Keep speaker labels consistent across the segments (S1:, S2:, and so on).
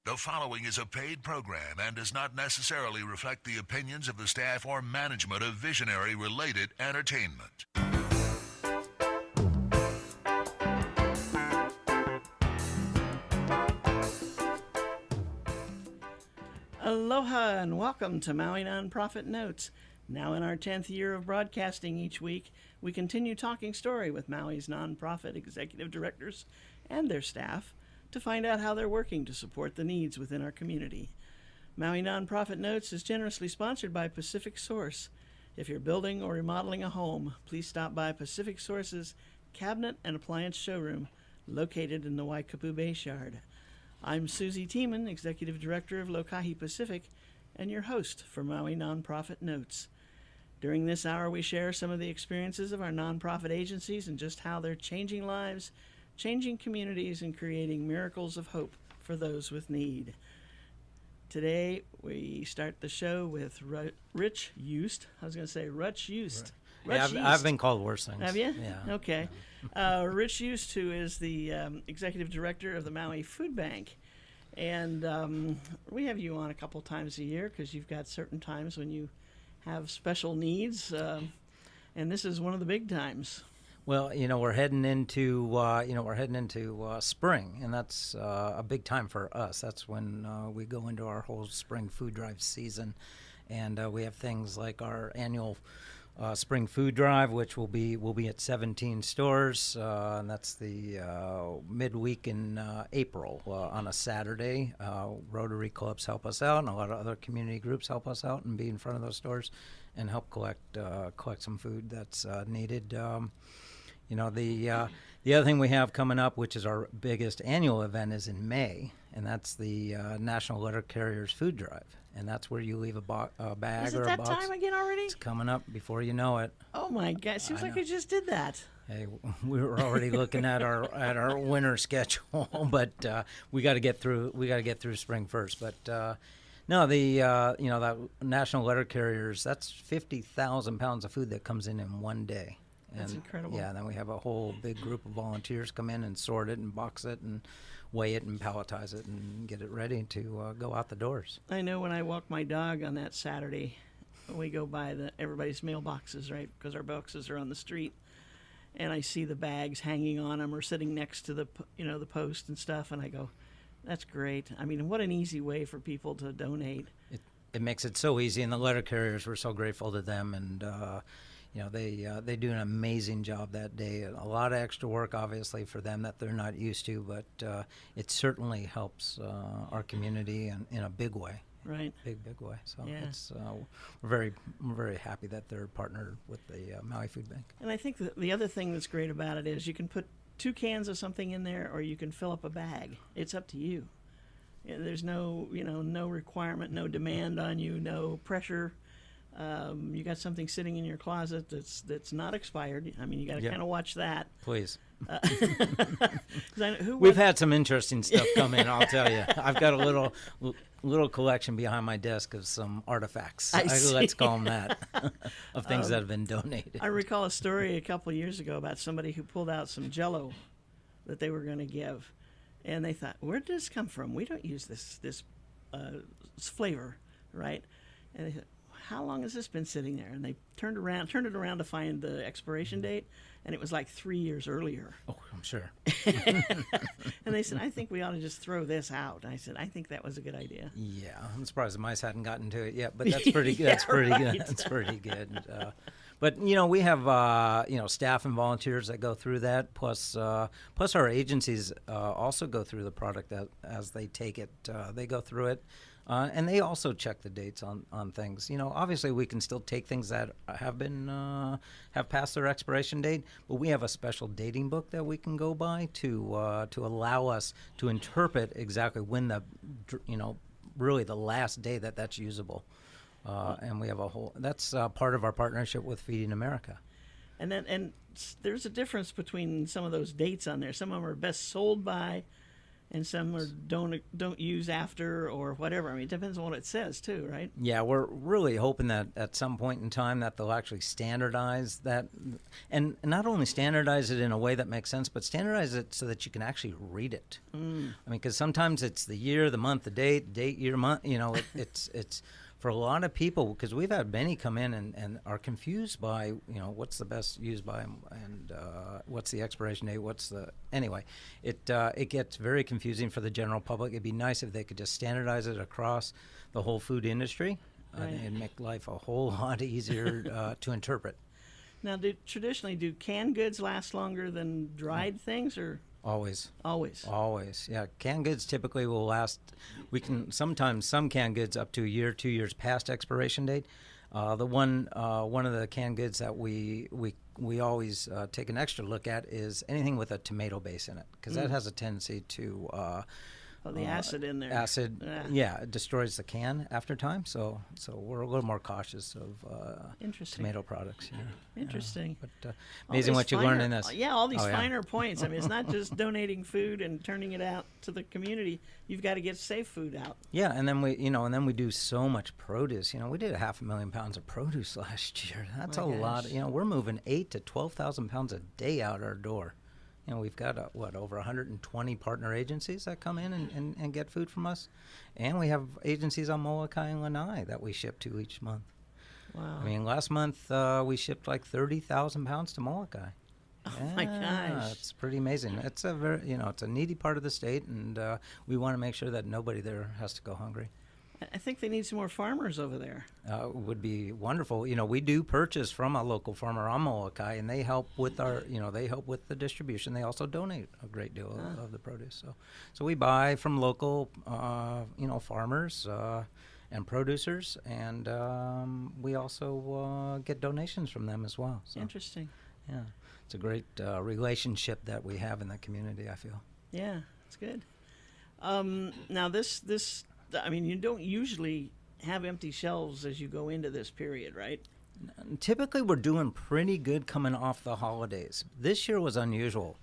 S1: The following is a paid program and does not necessarily reflect the opinions of the staff or management of Visionary Related Entertainment.
S2: Aloha and welcome to Maui Nonprofit Notes. Now in our 10th year of broadcasting each week, we continue talking story with Maui's nonprofit executive directors and their staff to find out how they're working to support the needs within our community. Maui Nonprofit Notes is generously sponsored by Pacific Source. If you're building or remodeling a home, please stop by Pacific Source's Cabinet and Appliance Showroom located in the Waikapu Bayshard. I'm Susie Tiemann, Executive Director of Lokahi Pacific, and your host for Maui Nonprofit Notes. During this hour, we share some of the experiences of our nonprofit agencies and just how they're changing lives, changing communities, and creating miracles of hope for those with need. Today, we start the show with Rich Youst. I was going to say Rutch Youst.
S3: Yeah, I've been called worse things.
S2: Have you?
S3: Yeah.
S2: Okay. Rich Youst, who is the Executive Director of the Maui Food Bank. And we have you on a couple times a year because you've got certain times when you have special needs. And this is one of the big times.
S3: Well, we're heading into spring, and that's a big time for us. That's when we go into our whole spring food drive season, and we have things like our annual spring food drive, which will be at 17 stores, and that's the midweek in April on a Saturday. Rotary clubs help us out, and a lot of other community groups help us out and be in front of those stores and help collect some food that's needed. The other thing we have coming up, which is our biggest annual event, is in May, and that's the National Letter Carriers Food Drive, and that's where you leave a bag or a box.
S2: Is it that time again already?
S3: It's coming up before you know it.
S2: Oh my God! Seems like we just did that.
S3: Hey, we were already looking at our winter schedule, but we got to get through. We got to get through spring first, but. No, that National Letter Carriers, that's 50,000 pounds of food that comes in one day.
S2: That's incredible.
S3: Yeah, and then we have a whole big group of volunteers come in and sort it and box it and weigh it and palletize it and get it ready to go out the doors.
S2: I know when I walk my dog on that Saturday, we go by everybody's mailboxes, right, because our boxes are on the street, and I see the bags hanging on them or sitting next to the post and stuff, and I go, that's great. I mean, what an easy way for people to donate.
S3: It makes it so easy, and the letter carriers, we're so grateful to them, and they do an amazing job that day. A lot of extra work, obviously, for them that they're not used to, but it certainly helps our community in a big way.
S2: Right.
S3: Big way. So
S2: yeah.
S3: It's we're very happy that they're partnered with the Maui Food Bank.
S2: And I think the other thing that's great about it is you can put 2 cans of something in there, or you can fill up a bag. It's up to you. There's no requirement, no demand on you, no pressure. You got something sitting in your closet that's not expired. I mean, you got to kind of watch that.
S3: Please.
S2: We've
S3: We've had some interesting stuff come in, I'll tell you. I've got a little collection behind my desk of some artifacts. Let's call them that, of things that have been donated.
S2: I recall a story a couple of years ago about somebody who pulled out some Jell-O that they were going to give, and they thought, where did this come from? We don't use this flavor, right? And they said, how long has this been sitting there? And they turned it around to find the expiration date, and it was like 3 years earlier.
S3: Oh, I'm sure.
S2: And they said, I think we ought to just throw this out. And I said, I think that was a good idea.
S3: Yeah, I'm surprised the mice hadn't gotten to it yet, but that's pretty good.
S2: Yeah,
S3: that's pretty
S2: right.
S3: good. That's pretty good. But we have staff and volunteers that go through that. Plus our agencies also go through the product as they take it. They go through it. And they also check the dates on things. Obviously we can still take things that have passed their expiration date, but we have a special dating book that we can go by to allow us to interpret exactly when really the last day that's usable. And we have that's part of our partnership with Feeding America.
S2: And there's a difference between some of those dates on there. Some of them are best sold by, and some are don't use after or whatever. I mean, it depends on what it says too, right?
S3: Yeah, we're really hoping that at some point in time that they'll actually standardize that, and not only standardize it in a way that makes sense, but standardize it so that you can actually read it. I mean, because sometimes it's the year, the month, the date, year, month. You know, it's for a lot of people, because we've had many come in and are confused by, you know, what's the best used by and what's the expiration date, anyway, it gets very confusing for the general public. It'd be nice if they could just standardize it across the whole food industry.
S2: Right.
S3: It'd make life a whole lot easier to interpret.
S2: Now, traditionally, do canned goods last longer than dried things, or
S3: Always.
S2: always?
S3: Yeah. Canned goods typically will last. We can sometimes some canned goods up to a year, 2 years past expiration date. One of the canned goods that we always take an extra look at is anything with a tomato base in it, because that has a tendency to
S2: The acid in there.
S3: It destroys the can after time. So we're a little more cautious of
S2: Interesting.
S3: tomato products.
S2: Interesting.
S3: But amazing what you learn in this.
S2: Yeah, all these finer points. I mean, it's not just donating food and turning it out to the community. You've got to get safe food out.
S3: Yeah, and then we do so much produce. You know, we did 500,000 pounds of produce last year. That's
S2: My
S3: a lot.
S2: gosh.
S3: You know, we're moving 8,000 to 12,000 pounds a day out our door. You know, we've got over 120 partner agencies that come in and get food from us, and we have agencies on Molokai and Lanai that we ship to each month.
S2: Wow.
S3: I mean, last month we shipped like 30,000 pounds to Molokai.
S2: Oh my gosh.
S3: It's pretty amazing. It's it's a needy part of the state, and we want to make sure that nobody there has to go hungry.
S2: I think they need some more farmers over there.
S3: Would be wonderful. You know, we do purchase from a local farmer on Molokai, and they help with the distribution. They also donate a great deal of the produce. So we buy from local, farmers and producers, and we also get donations from them as well. So,
S2: Interesting.
S3: yeah, it's a great relationship that we have in the community, I feel.
S2: Yeah, it's good. Now this. I mean, you don't usually have empty shelves as you go into this period, right?
S3: Typically, we're doing pretty good coming off the holidays. This year was unusual.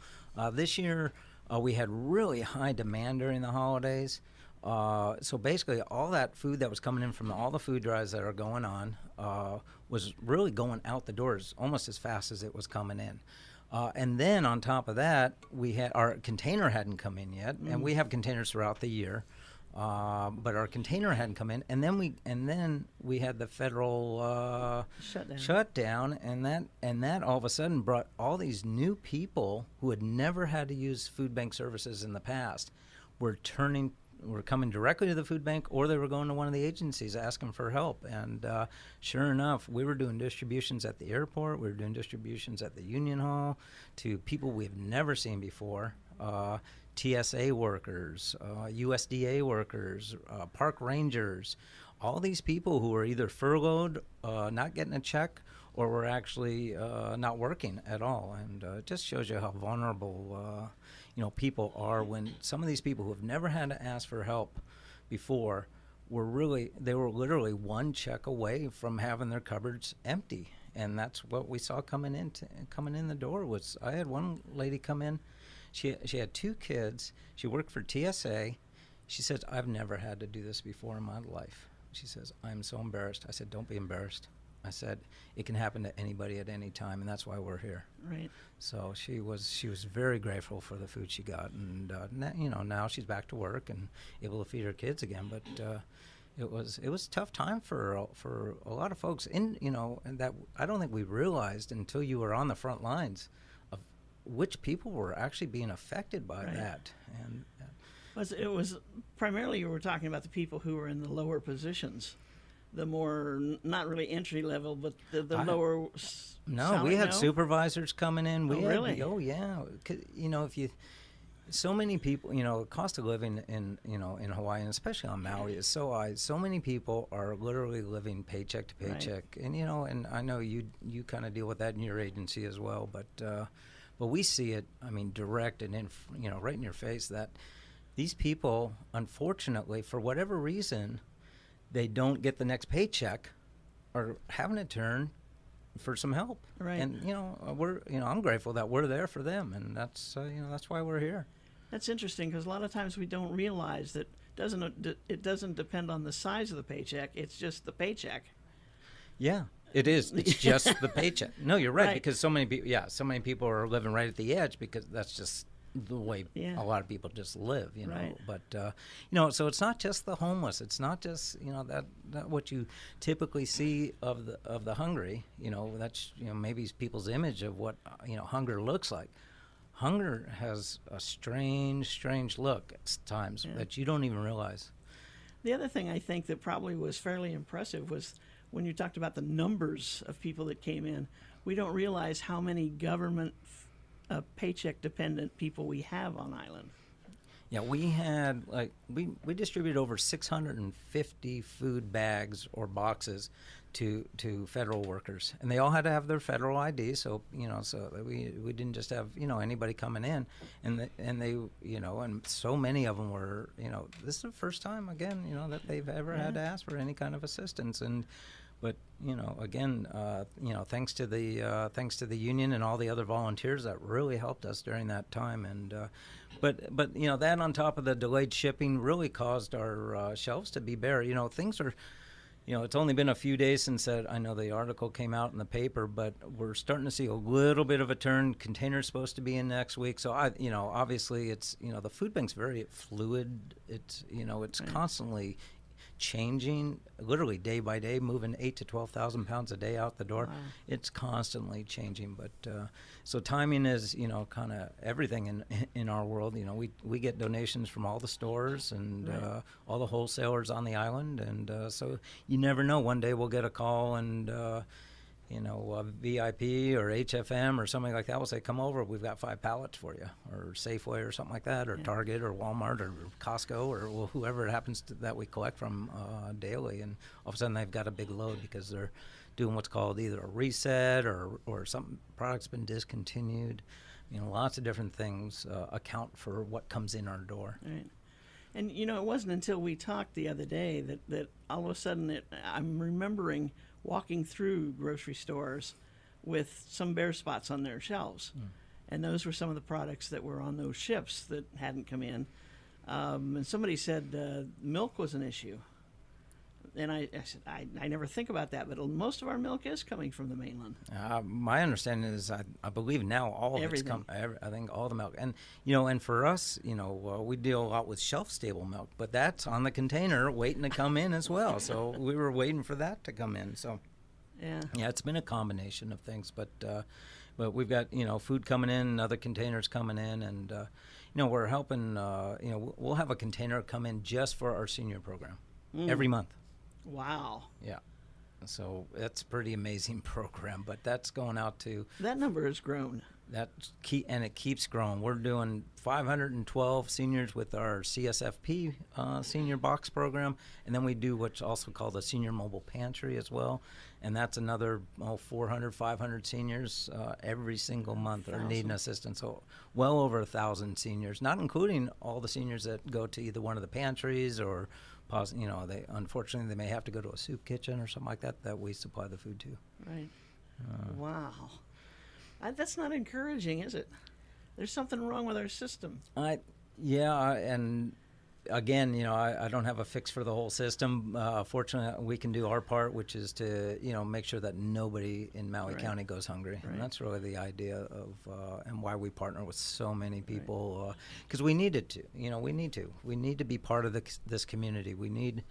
S3: This year, we had really high demand during the holidays. So basically, all that food that was coming in from all the food drives that are going on was really going out the doors almost as fast as it was coming in. And then on top of that, we had our container hadn't come in yet, and we have containers throughout the year. But our container hadn't come in, and then we had the federal shutdown, and that all of a sudden brought all these new people who had never had to use food bank services in the past. Were coming directly to the food bank, or they were going to one of the agencies asking for help. And sure enough, we were doing distributions at the airport. We were doing distributions at the Union Hall to people we've never seen before. TSA workers, USDA workers, park rangers, all these people who were either furloughed, not getting a check, or were actually not working at all. And it just shows you how vulnerable people are when some of these people who have never had to ask for help before they were literally one check away from having their cupboards empty. And that's what we saw coming in the door. I had one lady come in. She had 2 kids. She worked for TSA. She says, I've never had to do this before in my life. She says, I'm so embarrassed. I said, don't be embarrassed. I said, it can happen to anybody at any time, and that's why we're here.
S2: Right.
S3: So she was very grateful for the food she got, and now she's back to work and able to feed her kids again. But it was a tough time for a lot of folks. And that I don't think we realized until you were on the front lines which people were actually being affected by that. And
S2: it was primarily, you were talking about the people who were in the lower positions, the more, not really entry level, but the lower.
S3: We had supervisors coming in.
S2: Really?
S3: Oh yeah. So many people, the cost of living in Hawaii, and especially on Maui, is so high. So many people are literally living paycheck to paycheck. Right. And I know you kind of deal with that in your agency as well, but we see it, direct and right in your face, that these people, unfortunately, for whatever reason, they don't get the next paycheck, are having to turn for some help.
S2: Right.
S3: And I'm grateful that we're there for them, and that's why we're here.
S2: That's interesting because a lot of times we don't realize that it doesn't depend on the size of the paycheck. It's just the paycheck.
S3: Yeah, it is. It's just the paycheck. No, you're right,
S2: Right.
S3: because so many people are living right at the edge because that's just the way
S2: Yeah.
S3: a lot of people just live, you know.
S2: Right.
S3: But so it's not just the homeless. It's not just that what you typically see of the hungry. That's maybe people's image of what hunger looks like. Hunger has a strange look at times that you don't even realize.
S2: The other thing I think that probably was fairly impressive was when you talked about the numbers of people that came in. We don't realize how many government paycheck dependent people we have on island.
S3: Yeah, we had we distributed over 650 food bags or boxes to federal workers, and they all had to have their federal ID. So so we didn't just have anybody coming in, and they and so many of them were this is the first time again that they've ever had to ask for any kind of assistance. But again, thanks to the union and all the other volunteers that really helped us during that time. And but that on top of the delayed shipping really caused our shelves to be bare. Things are, it's only been a few days since I know the article came out in the paper, but we're starting to see a little bit of a turn. Containers supposed to be in next week, so obviously it's the food bank's very fluid. It's it's constantly changing, literally day by day, moving 8,000 to 12,000 pounds a day out the door.
S2: Wow.
S3: It's constantly changing, but so timing is kind of everything in our world. We get donations from all the stores and all the wholesalers on the island, and so you never know. One day we'll get a call and a VIP or HFM or something like that will say, come over, we've got 5 pallets for you, or Safeway or something like that, or Target or Walmart or Costco or whoever it happens that we collect from daily. And all of a sudden they've got a big load because they're doing what's called either a reset or some product's been discontinued. Lots of different things account for what comes in our door.
S2: Right. And it wasn't until we talked the other day that all of a sudden I'm remembering walking through grocery stores with some bare spots on their shelves. And those were some of the products that were on those ships that hadn't come in. And somebody said milk was an issue. And I said, I never think about that, but most of our milk is coming from the mainland.
S3: My understanding is, I believe now all of
S2: Everything.
S3: I think all the milk, and and for us, we deal a lot with shelf-stable milk, but that's on the container waiting to come in as well. So we were waiting for that to come in. So yeah, it's been a combination of things, but we've got food coming in, other containers coming in, and we're helping. We'll have a container come in just for our senior program every month.
S2: Wow.
S3: Yeah. So that's a pretty amazing program, but that's going out to...
S2: That number has grown.
S3: And it keeps growing. We're doing 512 seniors with our CSFP senior box program, and then we do what's also called a senior mobile pantry as well, and that's another 400, 500 seniors every single month are needing assistance. So well over 1,000 seniors, not including all the seniors that go to either one of the pantries or they unfortunately they may have to go to a soup kitchen or something like that we supply the food to.
S2: Right. Wow. That's not encouraging, is it? There's something wrong with our system.
S3: And again, I don't have a fix for the whole system. Fortunately, we can do our part, which is to make sure that nobody in Maui County goes hungry, and that's really the idea of and why we partner with so many people, because we needed to. We need to be part of this community. We need.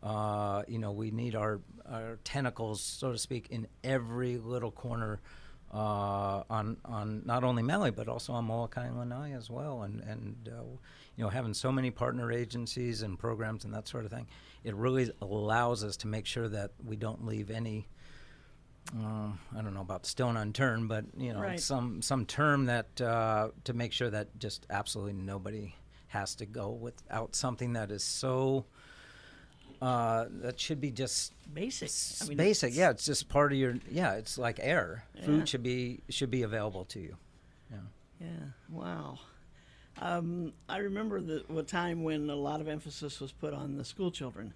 S3: We need our tentacles, so to speak, in every little corner on not only Maui but also on Molokai and Lanai as well, and having so many partner agencies and programs and that sort of thing, it really allows us to make sure that we don't leave any I don't know about stone unturned, but some term that to make sure that just absolutely nobody has to go without something that is so that should be just
S2: basic.
S3: Basic, yeah. It's just part of your. Yeah, it's like air. Yeah. Food should be available to you. Yeah.
S2: Yeah. Wow. I remember the time when a lot of emphasis was put on the school children,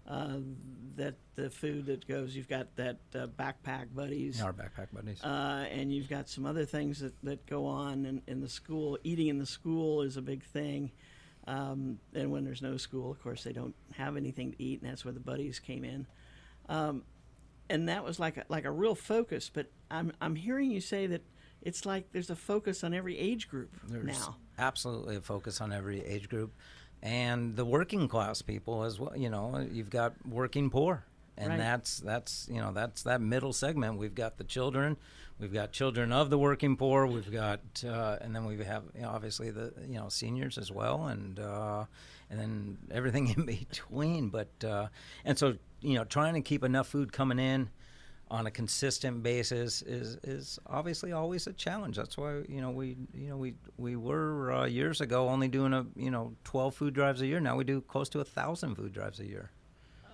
S2: that the food that goes, you've got that backpack buddies,
S3: Our backpack buddies.
S2: and you've got some other things that go on in the school. Eating in the school is a big thing. And when there's no school, of course, they don't have anything to eat, and that's where the buddies came in. And that was like a real focus. But I'm hearing you say that it's like there's a focus on every age group
S3: There's
S2: now.
S3: absolutely a focus on every age group, and the working class people as well. You've got working poor, and
S2: Right.
S3: that's that middle segment. We've got the children, we've got children of the working poor, we've got and then we have obviously the seniors as well, and then everything in between. But and so trying to keep enough food coming in on a consistent basis is obviously always a challenge. That's why we were years ago only doing 12 food drives a year. Now we do close to 1,000 food drives a year.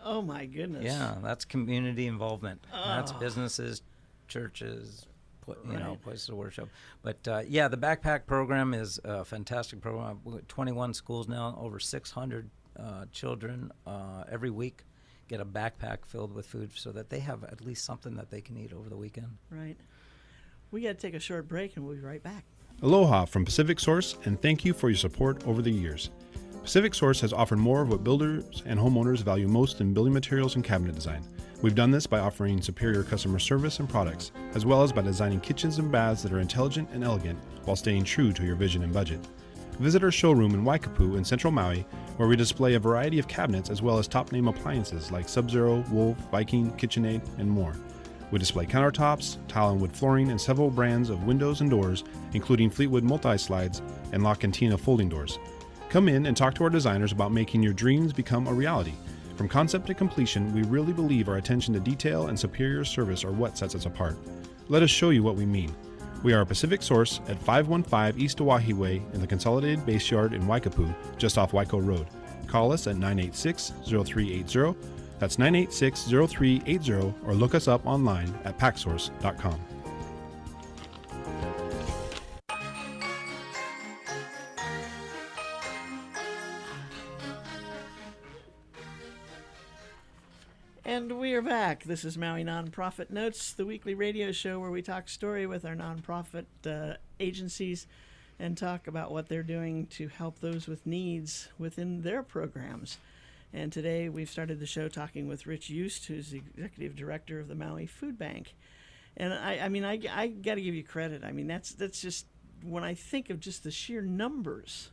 S2: Oh my goodness!
S3: Yeah, that's community involvement. That's
S2: Oh.
S3: businesses, churches,
S2: Right.
S3: places of worship. But the backpack program is a fantastic program. We've got 21 schools now, over 600 children every week get a backpack filled with food so that they have at least something that they can eat over the weekend.
S2: Right. We got to take a short break, and we'll be right back.
S4: Aloha from Pacific Source, and thank you for your support over the years. Pacific Source has offered more of what builders and homeowners value most in building materials and cabinet design. We've done this by offering superior customer service and products, as well as by designing kitchens and baths that are intelligent and elegant while staying true to your vision and budget. Visit our showroom in Waikapu in Central Maui, where we display a variety of cabinets as well as top-name appliances like Sub-Zero, Wolf, Viking, KitchenAid, and more. We display countertops, tile and wood flooring, and several brands of windows and doors, including Fleetwood multi-slides and La Cantina folding doors. Come in and talk to our designers about making your dreams become a reality. From concept to completion, we really believe our attention to detail and superior service are what sets us apart. Let us show you what we mean. We are a Pacific Source at 515 East Oahe Way in the Consolidated Base Yard in Waikapu, just off Waiko Road. Call us at 986-0380. That's 986-0380, or look us up online at packsource.com.
S2: And we are back. This is Maui Nonprofit Notes, the weekly radio show where we talk story with our nonprofit agencies and talk about what they're doing to help those with needs within their programs. And today we've started the show talking with Rich Yost, who's the executive director of the Maui Food Bank. And I got to give you credit. I mean, that's just, when I think of just the sheer numbers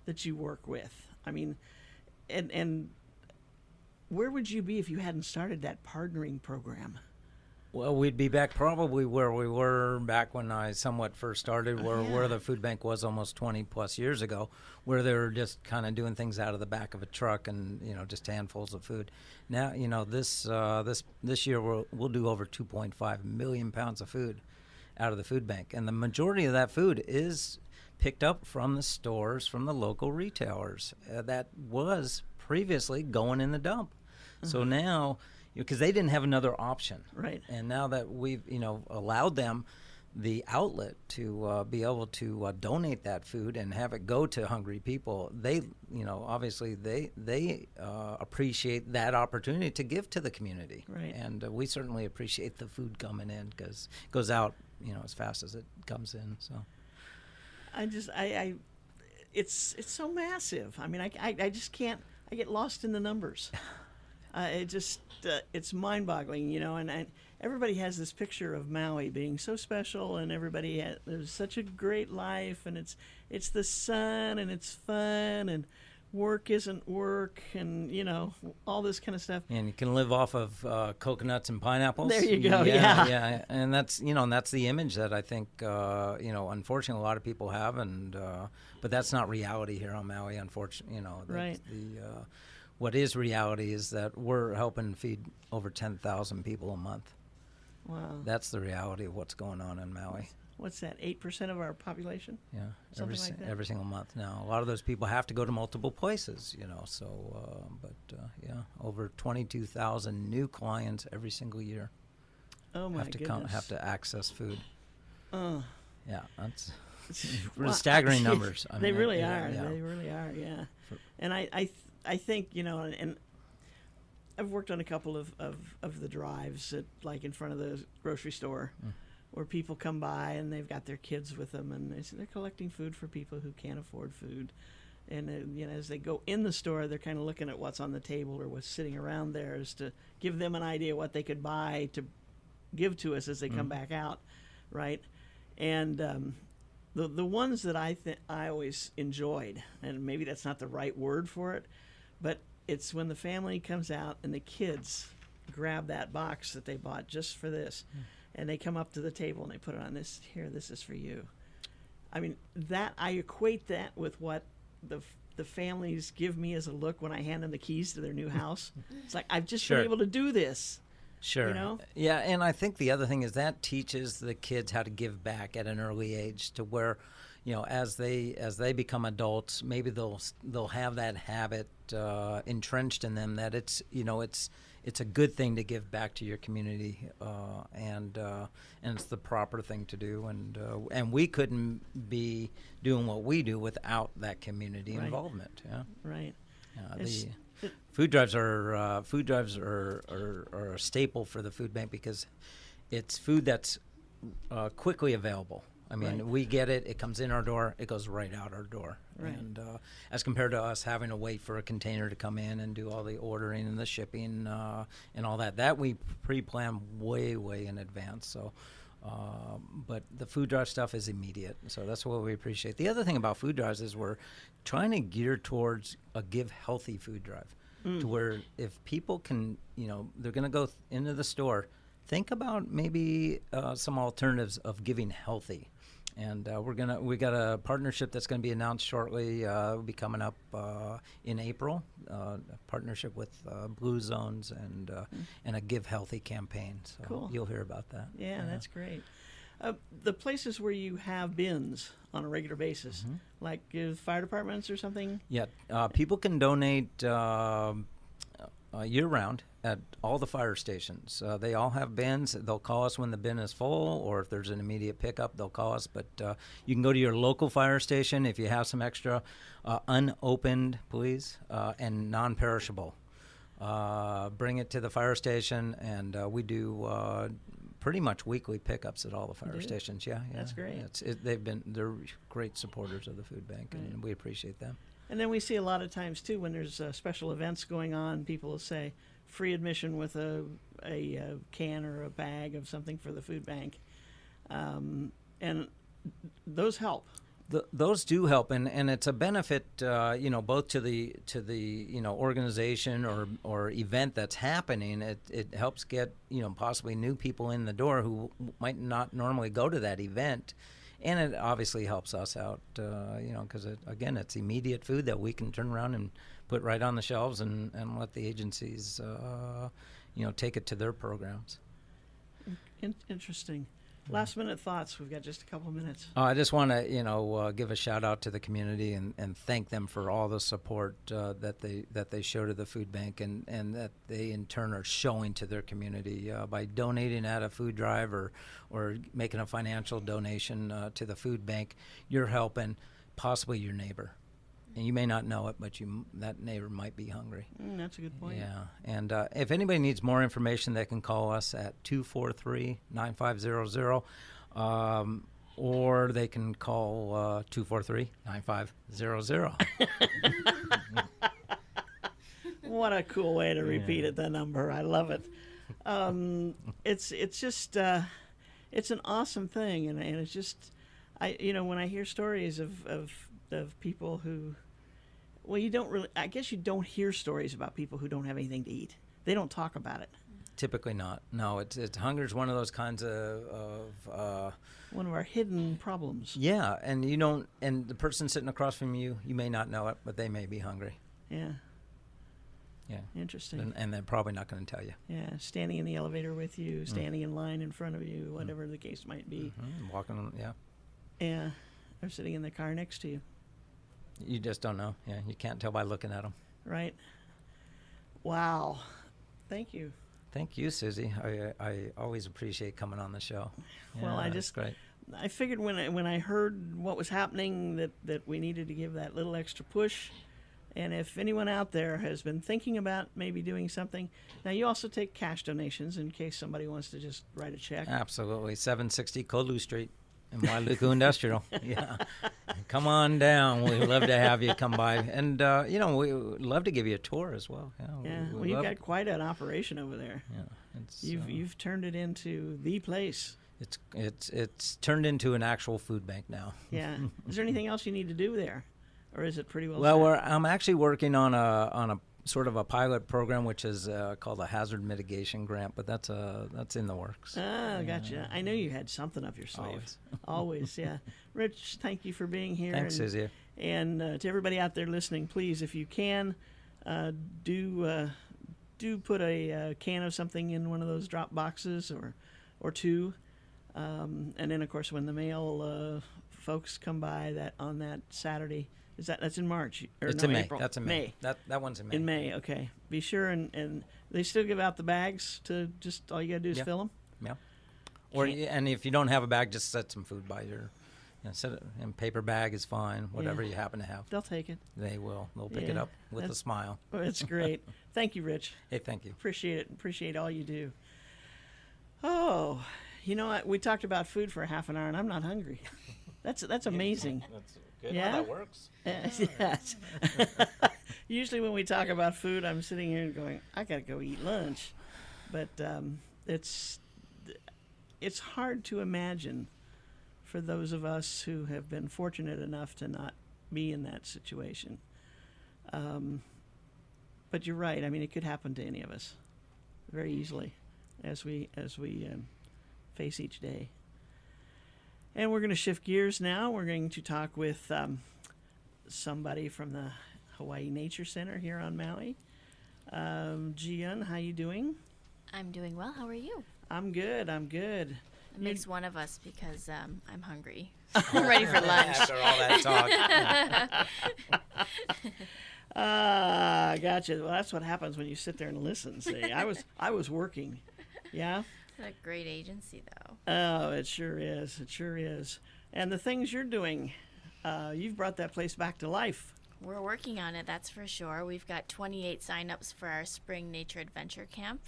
S2: that you work with. I mean, and where would you be if you hadn't started that partnering program?
S3: Well, we'd be back probably where we were back when I somewhat first started, where the food bank was almost 20 plus years ago, where they were just kind of doing things out of the back of a truck and just handfuls of food. Now this year we'll do over 2.5 million pounds of food out of the food bank, and the majority of that food is picked up from the stores, from the local retailers that was previously going in the dump. So now, because they didn't have another option,
S2: Right.
S3: And now that we've allowed them the outlet to be able to donate that food and have it go to hungry people, they obviously they appreciate that opportunity to give to the community,
S2: Right.
S3: And we certainly appreciate the food coming in because it goes out as fast as it comes in. So
S2: it's so massive. I mean, I just can't. I get lost in the numbers. It's mind-boggling, and everybody has this picture of Maui being so special, and there's such a great life, and it's the sun, and it's fun, and work isn't work, and all this kind of stuff.
S3: And you can live off of coconuts and pineapples.
S2: There you go. Yeah.
S3: Yeah, and that's that's the image that I think unfortunately a lot of people have, and but that's not reality here on Maui. Unfortunately,
S2: Right.
S3: What is reality is that we're helping feed over 10,000 people a month.
S2: Wow.
S3: That's the reality of what's going on in Maui.
S2: What's that? 8% of our population?
S3: Yeah,
S2: Something like that.
S3: every single month. Now, a lot of those people have to go to multiple places, so, over 22,000 new clients every single year
S2: Oh my
S3: have to
S2: goodness.
S3: have to access food.
S2: Oh.
S3: Yeah, that's
S2: Well,
S3: staggering numbers. I
S2: They
S3: mean,
S2: really
S3: yeah,
S2: are.
S3: yeah.
S2: They really are. Yeah. And I think and I've worked on a couple of the drives at, like in front of the grocery store, where people come by and they've got their kids with them, and they're collecting food for people who can't afford food. And as they go in the store, they're kind of looking at what's on the table or what's sitting around there, as to give them an idea what they could buy to give to us as they come back out, right? And the ones that I always enjoyed, and maybe that's not the right word for it, but it's when the family comes out and the kids grab that box that they bought just for this, and they come up to the table and they put it on this. Here, this is for you. I mean, that I equate that with what the families give me as a look when I hand them the keys to their new house. It's like, I've just been able to do this.
S3: Sure.
S2: You know?
S3: Yeah, and I think the other thing is that teaches the kids how to give back at an early age, to where, as they become adults, maybe they'll have that habit entrenched in them, that it's a good thing to give back to your community, and it's the proper thing to do, and we couldn't be doing what we do without that community involvement. Yeah.
S2: Right.
S3: The food drives are a staple for the food bank, because it's food that's quickly available. I mean, we get it, it comes in our door, it goes right out our door.
S2: Right.
S3: And as compared to us having to wait for a container to come in and do all the ordering and the shipping and all that we pre-plan way in advance. So, but the food drive stuff is immediate, so that's what we appreciate. The other thing about food drives is we're trying to gear towards a give healthy food drive, to where if people can, they're going to go into the store, think about maybe some alternatives of giving healthy. And we got a partnership that's going to be announced shortly. Will be coming up in April. A partnership with Blue Zones and a Give Healthy campaign. So
S2: Cool.
S3: You'll hear about that.
S2: Yeah, that's great. The places where you have bins on a regular basis, like fire departments or something.
S3: Yeah, people can donate year-round at all the fire stations. They all have bins. They'll call us when the bin is full, or if there's an immediate pickup, they'll call us. But you can go to your local fire station if you have some extra unopened, please, and non-perishable. Bring it to the fire station, and we do pretty much weekly pickups at all the fire stations. Yeah,
S2: That's great.
S3: They're great supporters of the food bank, and we appreciate them.
S2: And then we see a lot of times too, when there's special events going on, people will say free admission with a can or a bag of something for the food bank, and those help.
S3: Those do help, and it's a benefit, both to the organization or event that's happening. It helps get possibly new people in the door who might not normally go to that event. And it obviously helps us out, because it's immediate food that we can turn around and put right on the shelves and let the agencies, take it to their programs.
S2: Interesting. Last minute thoughts. We've got just a couple of minutes.
S3: I just want to, give a shout out to the community and thank them for all the support that they show to the food bank, and that they in turn are showing to their community by donating at a food drive or making a financial donation to the food bank. You're helping possibly your neighbor. And you may not know it, but that neighbor might be hungry.
S2: That's a good point.
S3: Yeah, and if anybody needs more information, they can call us at 243-9500, or they can call 243-9500.
S2: What a cool way to repeat it, the number. I love it. It's just it's an awesome thing, and it's just when I hear stories of people who, well, I guess you don't hear stories about people who don't have anything to eat. They don't talk about it.
S3: Typically not. No, it's hunger is one of those kinds of
S2: one of our hidden problems.
S3: Yeah, and and the person sitting across from you may not know it, but they may be hungry.
S2: Yeah.
S3: Yeah.
S2: Interesting.
S3: And they're probably not going to tell you.
S2: Yeah, standing in the elevator with you, standing in line in front of you, whatever the case might be.
S3: Walking on, yeah.
S2: Yeah, or sitting in the car next to you.
S3: You just don't know. Yeah, you can't tell by looking at them.
S2: Right. Wow. Thank you.
S3: Thank you, Susie. I always appreciate coming on the show.
S2: Well,
S3: Yeah, that's great.
S2: I figured when I heard what was happening that we needed to give that little extra push, And if anyone out there has been thinking about maybe doing something, now you also take cash donations in case somebody wants to just write a check.
S3: Absolutely. 760 Kolu Street in Wailuku Industrial. Yeah. Come on down. We'd love to have you come by. And, we would love to give you a tour as well.
S2: Yeah. Well, you've got quite an operation over there.
S3: Yeah.
S2: You've turned it into the place.
S3: It's turned into an actual food bank now.
S2: Yeah. Is there anything else you need to do there? Or is it pretty well set?
S3: I'm actually working on a sort of a pilot program, which is called a hazard mitigation grant, but that's in the works.
S2: Ah, gotcha. I knew you had something up your sleeve. Always, yeah. Rich, thank you for being here.
S3: Thanks, Susie.
S2: And to everybody out there listening, please, if you can, do put a can of something in one of those drop boxes or two. And then, of course, when the mail folks come by on that Saturday. That's in March?
S3: It's in May.
S2: April.
S3: That's in May. That one's in May.
S2: In May, okay. Be sure and they still give out the bags to just all you gotta do is fill them.
S3: Yeah. And if you don't have a bag, just set some food by your. Set it in paper bag is fine. Whatever you happen to have.
S2: They'll take it.
S3: They will. They'll pick it up with a smile.
S2: It's great. Thank you, Rich.
S3: Hey, thank you.
S2: Appreciate it. Appreciate all you do. Oh, you know what? We talked about food for half an hour, and I'm not hungry. That's amazing.
S3: That's good.
S2: Yeah,
S3: how that works.
S2: Yes. Usually when we talk about food, I'm sitting here and going, I gotta go eat lunch. But it's hard to imagine for those of us who have been fortunate enough to not be in that situation. But you're right. I mean, it could happen to any of us very easily as we face each day. And we're going to shift gears now. We're going to talk with somebody from the Hawaii Nature Center here on Maui. Jian, how you doing?
S5: I'm doing well. How are you?
S2: I'm good.
S5: It makes one of us because I'm hungry. I'm ready for lunch.
S3: After all that talk.
S2: Gotcha. Well, that's what happens when you sit there and listen. See, I was working. Yeah.
S5: What a great agency, though.
S2: Oh, it sure is. It sure is. And the things you're doing, you've brought that place back to life.
S5: We're working on it, that's for sure. We've got 28 sign-ups for our Spring Nature Adventure Camp,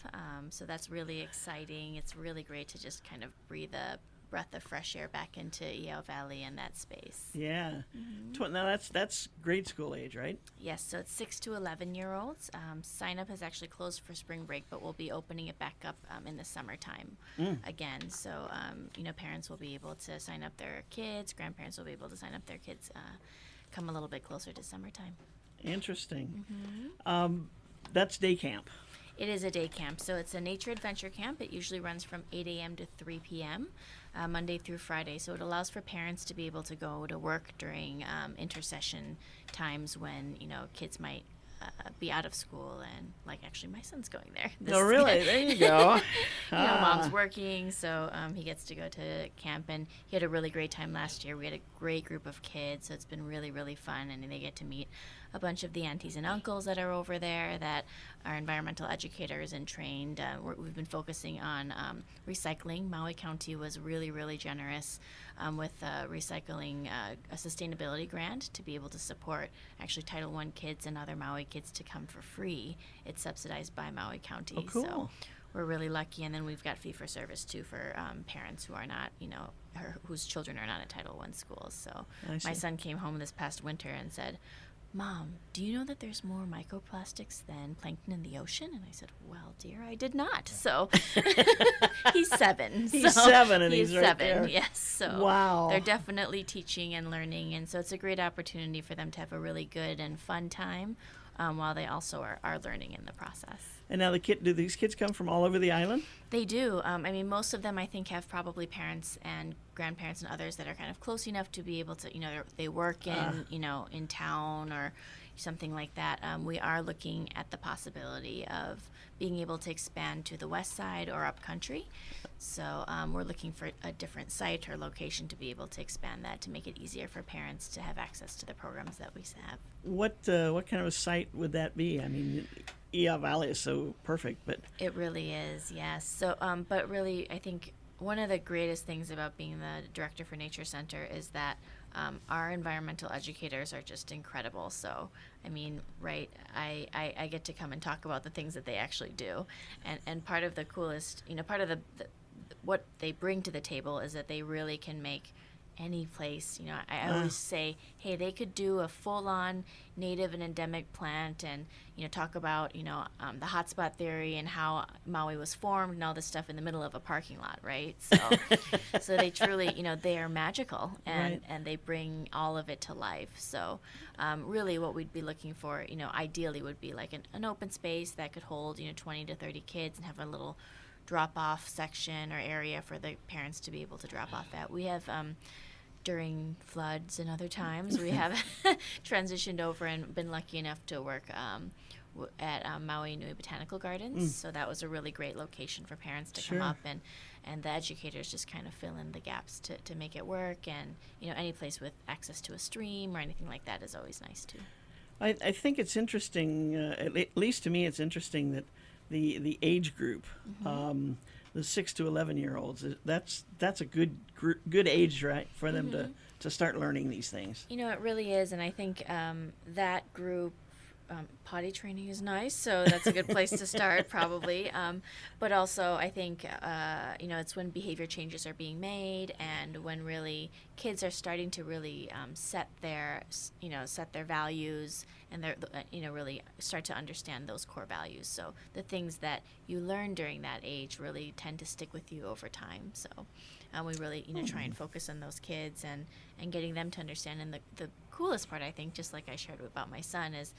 S5: so that's really exciting. It's really great to just kind of breathe a breath of fresh air back into Iao Valley and that space.
S2: Yeah. Mm-hmm. Now that's grade school age, right?
S5: Yes, so it's 6 to 11-year-olds. Sign-up has actually closed for spring break, but we'll be opening it back up in the summertime again. So, parents will be able to sign up their kids, grandparents will be able to sign up their kids come a little bit closer to summertime.
S2: Interesting. Mm-hmm. That's day camp.
S5: It is a day camp, so it's a nature adventure camp. It usually runs from 8 a.m. to 3 p.m., Monday through Friday. So it allows for parents to be able to go to work during intercession times when, kids might be out of school, and actually my son's going there.
S2: Oh, really? There you go.
S5: Mom's working, so he gets to go to camp, and he had a really great time last year. We had a great group of kids, so it's been really, really fun, and they get to meet a bunch of the aunties and uncles that are over there that are environmental educators and trained. We've been focusing on recycling. Maui County was really, really generous with recycling a sustainability grant to be able to support actually Title I kids and other Maui kids to come for free. It's subsidized by Maui County.
S2: Oh, cool.
S5: So we're really lucky. And then we've got fee-for-service, too, for parents who are not, whose children are not at Title I schools. So my son came home this past winter and said, Mom, do you know that there's more microplastics than plankton in the ocean? And I said, well, dear, I did not. So he's 7.
S2: He's 7 and he's right
S5: 7,
S2: there.
S5: yes. So
S2: wow.
S5: They're definitely teaching and learning. And so it's a great opportunity for them to have a really good and fun time while they also are learning in the process.
S2: And now do these kids come from all over the island?
S5: They do. Most of them, I think, have probably parents and grandparents and others that are kind of close enough to be able to, they work in town or something like that. We are looking at the possibility of being able to expand to the west side or up country. So we're looking for a different site or location to be able to expand that to make it easier for parents to have access to the programs that we have.
S2: What kind of a site would that be? I mean, Iao Valley is so perfect, but
S5: it really is, yes. So, but really, I think one of the greatest things about being the director for Nature Center is that our environmental educators are just incredible. So, I mean, right, I get to come and talk about the things that they actually do. And part of the coolest, part of the what they bring to the table is that they really can make any place, I always say, hey, they could do a full-on native and endemic plant and, talk about, the hotspot theory and how Maui was formed and all this stuff in the middle of a parking lot, right? So, so they truly, they are magical and they bring all of it to life. So, really what we'd be looking for, ideally would be like an open space that could hold, 20 to 30 kids and have a little drop-off section or area for the parents to be able to drop off at. We have, during floods and other times, we have transitioned over and been lucky enough to work at Maui Nui Botanical Gardens. So that was a really great location for parents to come up, and the educators just kind of fill in the gaps to make it work. And, any place with access to a stream or anything like that is always nice too.
S2: I think it's interesting, at least to me, it's interesting that the age group, the 6 to 11-year-olds, that's a good age, right, for them to start learning these things.
S5: It really is, and I think that group, potty training is nice, so that's a good place to start probably. But also, I think it's when behavior changes are being made, and when really kids are starting to really set their values, and really start to understand those core values. So the things that you learn during that age really tend to stick with you over time. So we really try and focus on those kids and getting them to understand. And the coolest part, I think, just like I shared about my son, is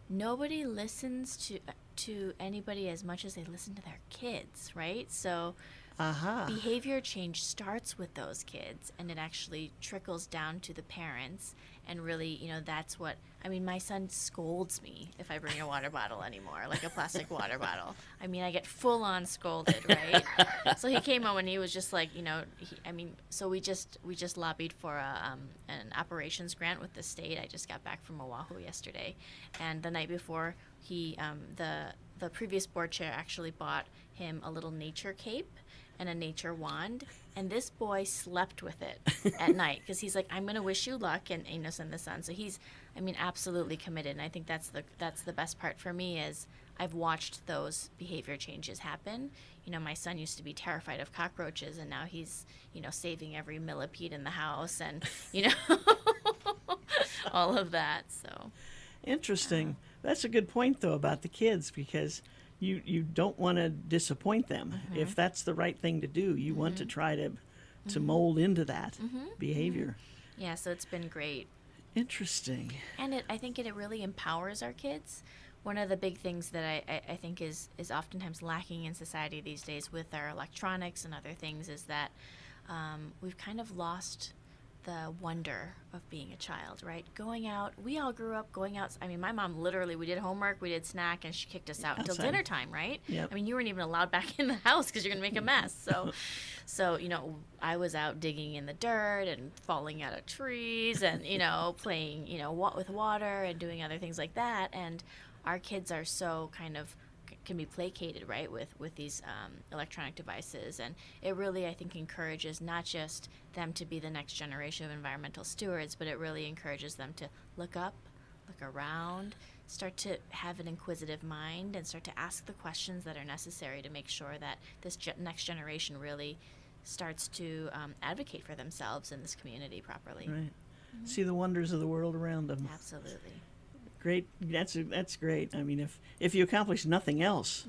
S5: nobody listens to anybody as much as they listen to their kids, right? So behavior change starts with those kids, and it actually trickles down to the parents. And really, that's what, my son scolds me if I bring a water bottle anymore, like a plastic water bottle. I get full on scolded, right? So he came home and he was just like, so we just lobbied for an operations grant with the state. I just got back from Oahu yesterday. And the night before, the previous board chair actually bought him a little nature cape and a nature wand, and this boy slept with it at night because he's like, I'm going to wish you luck and send the sun. So he's, absolutely committed, and I think that's the best part for me is I've watched those behavior changes happen. My son used to be terrified of cockroaches, and now he's, saving every millipede in the house and, all of that. So
S2: Interesting. That's a good point, though, about the kids, because you don't want to disappoint them. If that's the right thing to do, you want to try to mold into that behavior.
S5: Yeah, so it's been great.
S2: Interesting.
S5: And I think it really empowers our kids. One of the big things that I think is oftentimes lacking in society these days with our electronics and other things is that we've kind of lost the wonder of being a child, right? Going out, we all grew up going out. My mom literally, we did homework, we did snack, and she kicked us out until dinner time, right?
S2: Yep.
S5: You weren't even allowed back in the house because you're going to make a mess. So, I was out digging in the dirt and falling out of trees and, playing, with water and doing other things like that. And our kids are so kind of can be placated, right, with these electronic devices. And it really, I think, encourages not just them to be the next generation of environmental stewards, but it really encourages them to look up, look around, start to have an inquisitive mind, and start to ask the questions that are necessary to make sure that this next generation really starts to advocate for themselves in this community properly.
S2: Right. See the wonders of the world around them.
S5: Absolutely.
S2: Great. That's great. If you accomplish nothing else,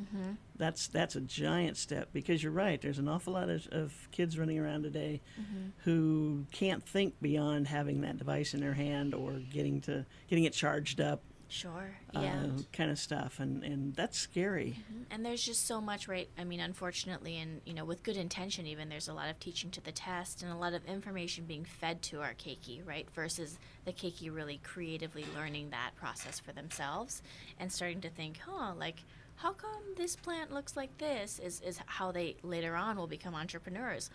S2: that's a giant step, because you're right. There's an awful lot of kids running around today who can't think beyond having that device in their hand or getting it charged up.
S5: Sure, yeah.
S2: Kind of stuff, and that's scary.
S5: And there's just so much, right? Unfortunately, and with good intention even, there's a lot of teaching to the test and a lot of information being fed to our keiki, right? Versus the keiki really creatively learning that process for themselves and starting to think, how come this plant looks like this is how they later on will become entrepreneurs.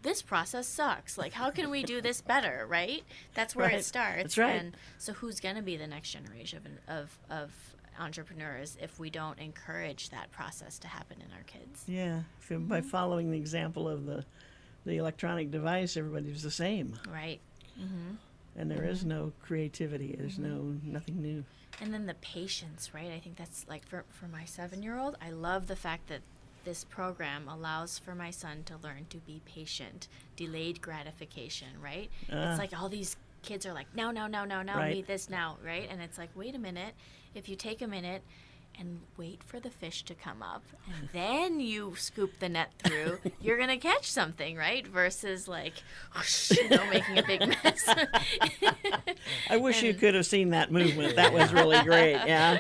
S5: This process sucks. How can we do this better, right? That's where
S2: Right.
S5: it starts.
S2: That's right.
S5: And so who's going to be the next generation of entrepreneurs if we don't encourage that process to happen in our kids?
S2: Yeah. By following the example of the electronic device, everybody's the same.
S5: Right.
S2: And there is no creativity. There's nothing new.
S5: And then the patience, right? I think that's like for my 7-year-old, I love the fact that this program allows for my son to learn to be patient, delayed gratification, right? It's like all these kids are like, now,
S2: Right.
S5: need this now, right? And it's like, wait a minute, if you take a minute and wait for the fish to come up and then you scoop the net through, you're going to catch something, right? Versus like, whoosh, making a big mess.
S2: I wish you could have seen that movement. That was really great. Yeah.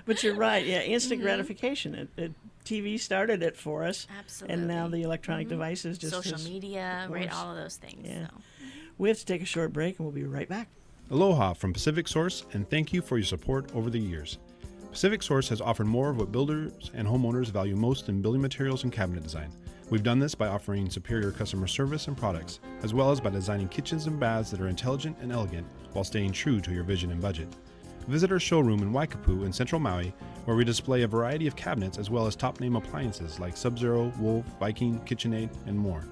S2: But you're right. Yeah, instant gratification. TV started it for us.
S5: Absolutely.
S2: And now the electronic devices just
S5: Social
S2: has-
S5: media, right?
S2: course.
S5: All of those things.
S2: Yeah.
S5: So.
S2: We have to take a short break, and we'll be right back.
S4: Aloha from Pacific Source, and thank you for your support over the years. Pacific Source has offered more of what builders and homeowners value most in building materials and cabinet design. We've done this by offering superior customer service and products, as well as by designing kitchens and baths that are intelligent and elegant while staying true to your vision and budget. Visit our showroom in Waikapu in Central Maui, where we display a variety of cabinets as well as top-name appliances like Sub-Zero, Wolf, Viking, KitchenAid, and more.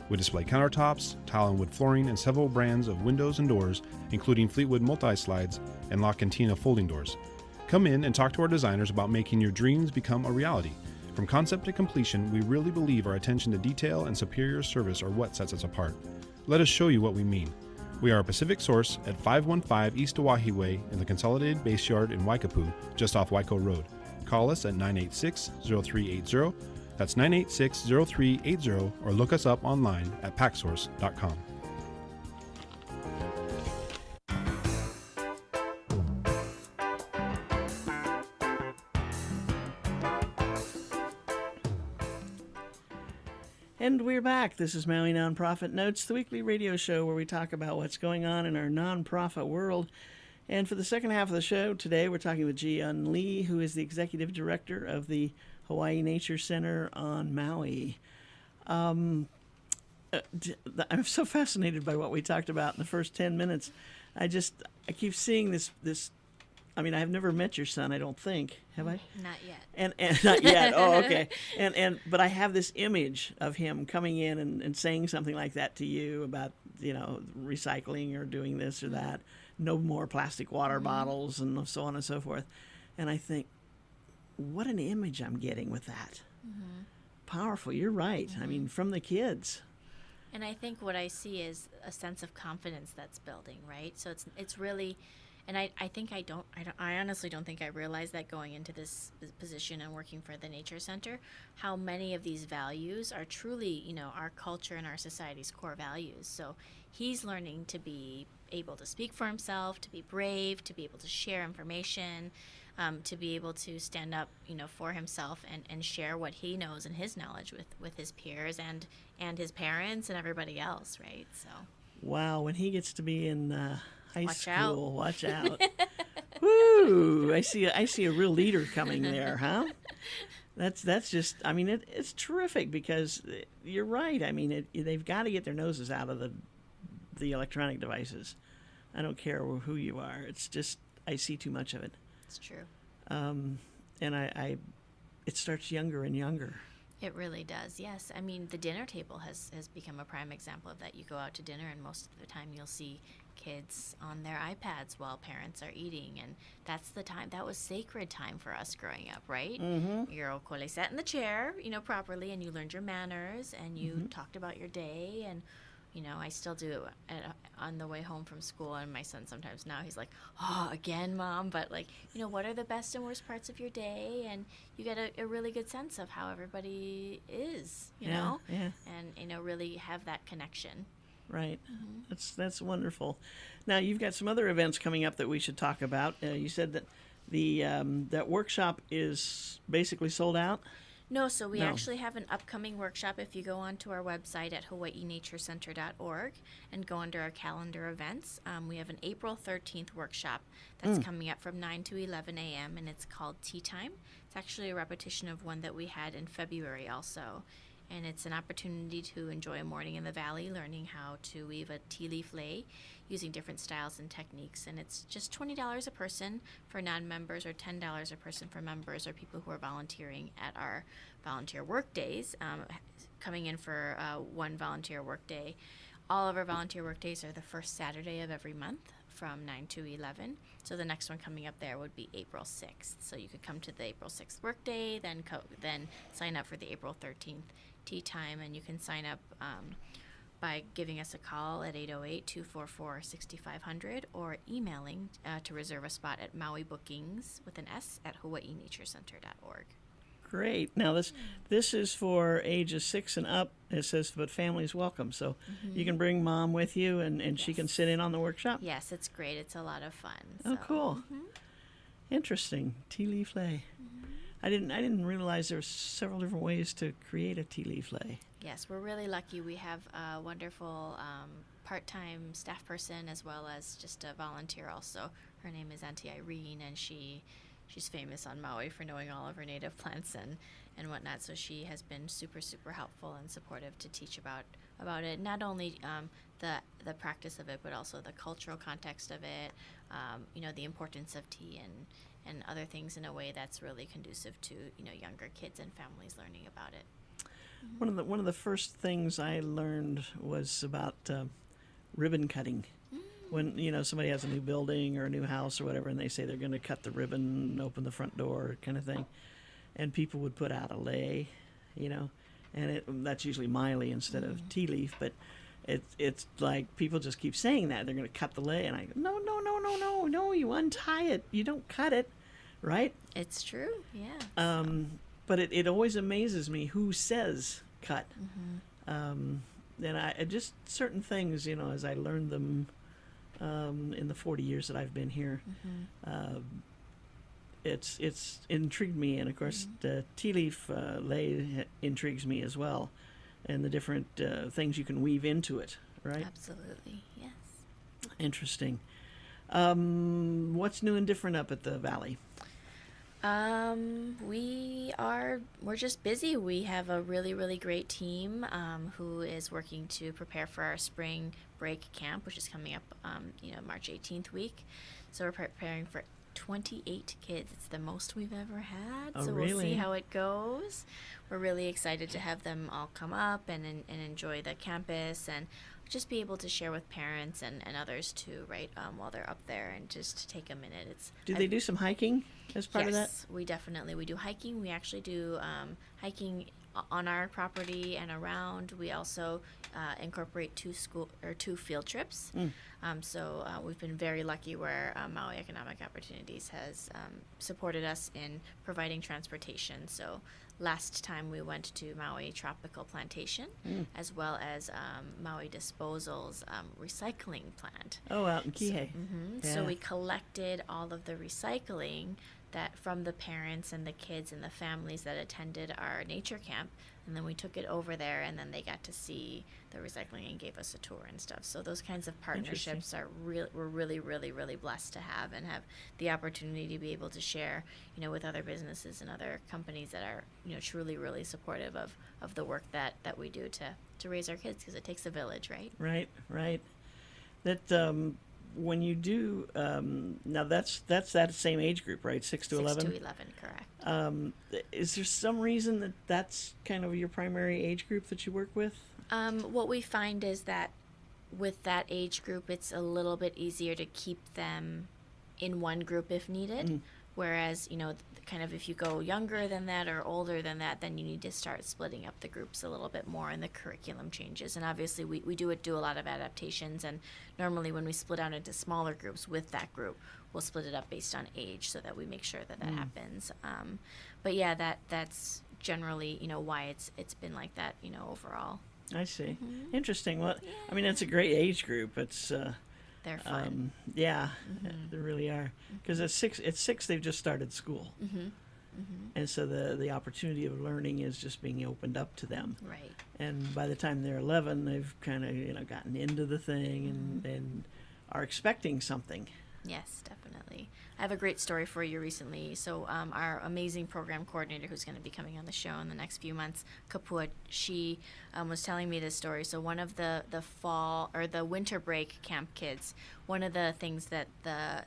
S4: We display countertops, tile and wood flooring, and several brands of windows and doors, including Fleetwood multi-slides and La Cantina folding doors. Come in and talk to our designers about making your dreams become a reality. From concept to completion, we really believe our attention to detail and superior service are what sets us apart. Let us show you what we mean. We are a Pacific Source at 515 East Oahe Way in the Consolidated Base Yard in Waikapu, just off Waiko Road. Call us at 986-0380. That's 986-0380, or look us up online at packsource.com.
S2: And we're back. This is Maui Nonprofit Notes, the weekly radio show where we talk about what's going on in our nonprofit world. And for the second half of the show today, we're talking with Ji-Yun Lee, who is the executive director of the Hawaii Nature Center on Maui. I'm so fascinated by what we talked about in the first 10 minutes. I keep seeing this. I mean, I've never met your son, I don't think. Have I?
S5: Not yet.
S2: And not yet. Oh, okay. But I have this image of him coming in and saying something like that to you about, recycling or doing this or that. No more plastic water bottles and so on and so forth. And I think, what an image I'm getting with that. Powerful. You're right. I mean, from the kids.
S5: And I think what I see is a sense of confidence that's building, right? So it's really, and I honestly don't think I realized that going into this position and working for the Nature Center, how many of these values are truly, our culture and our society's core values. So he's learning to be able to speak for himself, to be brave, to be able to share information, to be able to stand up, for himself and share what he knows and his knowledge with his peers and his parents and everybody else, right? So.
S2: Wow, when he gets to be in high
S5: Watch
S2: school,
S5: out.
S2: watch out. Woo! I see a real leader coming there, huh? That's just. I mean, it's terrific because you're right. I mean, they've got to get their noses out of the electronic devices. I don't care who you are. It's just I see too much of it.
S5: It's true.
S2: And it starts younger and younger.
S5: It really does, yes. I mean, the dinner table has become a prime example of that. You go out to dinner, and most of the time you'll see kids on their iPads while parents are eating, and that's the time. That was sacred time for us growing up, right? Mm-hmm. Your okole sat in the chair, properly, and you learned your manners, and you talked about your day, and I still do on the way home from school, and my son sometimes now he's like, oh, again, Mom, but what are the best and worst parts of your day? And you get a really good sense of how everybody is, you know?
S2: Yeah.
S5: And, really have that connection.
S2: Right. That's wonderful. Now, you've got some other events coming up that we should talk about. You said that that workshop is basically sold out?
S5: No, so we actually have an upcoming workshop. If you go onto our website at hawaiinaturecenter.org and go under our calendar events, we have an April 13th workshop that's coming up from 9 to 11 a.m., and it's called Tea Time. It's actually a repetition of one that we had in February also. And it's an opportunity to enjoy a morning in the valley, learning how to weave a tea leaf lei using different styles and techniques. And it's just $20 a person for non-members, or $10 a person for members or people who are volunteering at our volunteer work days, coming in for one volunteer work day. all of our volunteer work days are the first Saturday of every month from 9 to 11. So the next one coming up there would be April 6th. So you could come to the April 6th work day, then sign up for the April 13th tea time, and you can sign up by giving us a call at 808-244-6500 or emailing to reserve a spot at Maui Bookings with an S at hawaiinaturecenter.org.
S2: Great. Now this is for ages 6 and up. It says, but families welcome. So you can bring mom with you, and she can sit in on the workshop.
S5: Yes, it's great. It's a lot of fun.
S2: Oh, cool. Interesting. Tea leaf lei. I didn't realize there were several different ways to create a tea leaf lei.
S5: Yes, we're really lucky. We have a wonderful part-time staff person as well as just a volunteer also. Her name is Auntie Irene, and she's famous on Maui for knowing all of her native plants and whatnot. So she has been super, super helpful and supportive to teach about it. Not only the practice of it, but also the cultural context of it. The importance of tea and other things in a way that's really conducive to younger kids and families learning about it.
S2: One of the first things I learned was about ribbon cutting. When somebody has a new building or a new house or whatever, and they say they're going to cut the ribbon and open the front door, kind of thing, and people would put out a lei, and that's usually miley instead of tea leaf, but it's like people just keep saying that they're going to cut the lei, and I go, no, you untie it, you don't cut it, right?
S5: It's true, yeah.
S2: But it always amazes me who says cut, and I just certain things, as I learned them. In the 40 years that I've been here, it's intrigued me, and of course the tea leaf lei intrigues me as well, and the different things you can weave into it, right?
S5: Absolutely, yes.
S2: Interesting. What's new and different up at the Valley?
S5: We're just busy. We have a really, really great team who is working to prepare for our spring break camp, which is coming up, March 18th week. So we're preparing for 28 kids. It's the most we've ever had.
S2: Oh,
S5: so
S2: really?
S5: We'll see how it goes. We're really excited to have them all come up and enjoy the campus and just be able to share with parents and others too, right, while they're up there, and just to take a minute.
S2: Do they do some hiking as part of that?
S5: Yes, we do hiking. We actually do hiking on our property and around. We also incorporate two field trips. So we've been very lucky where Maui Economic Opportunities has supported us in providing transportation. So last time we went to Maui Tropical Plantation, as well as Maui Disposal's recycling plant.
S2: Oh, out in Kihei.
S5: So
S2: Yeah.
S5: we collected all of the recycling that from the parents and the kids and the families that attended our nature camp, and then we took it over there, and then they got to see the recycling and gave us a tour and stuff. So those kinds of partnerships we're really, really, really blessed to have the opportunity to be able to share, with other businesses and other companies that are, truly, really supportive of the work that we do to raise our kids, because it takes a village, right?
S2: Right. That when you do now, that's that same age group, right? 6 to 11.
S5: 6 to 11, correct.
S2: Is there some reason that's kind of your primary age group that you work with?
S5: What we find is that with that age group, it's a little bit easier to keep them in one group if needed. Whereas, kind of if you go younger than that or older than that, then you need to start splitting up the groups a little bit more, and the curriculum changes. And obviously we do a lot of adaptations, and normally when we split out into smaller groups with that group, we'll split it up based on age so that we make sure that happens. But yeah, that's generally, why it's been like that, overall.
S2: I see. Interesting. Well, I mean, it's a great age group. It's
S5: They're fun.
S2: they really are. Because at six, they've just started school, and so the opportunity of learning is just being opened up to them.
S5: Right.
S2: And by the time they're 11, they've kind of gotten into the thing and are expecting something.
S5: Yes, definitely. I have a great story for you recently. So our amazing program coordinator, who's going to be coming on the show in the next few months, Kapua, she was telling me this story. So one of the fall or the winter break camp kids, one of the things that the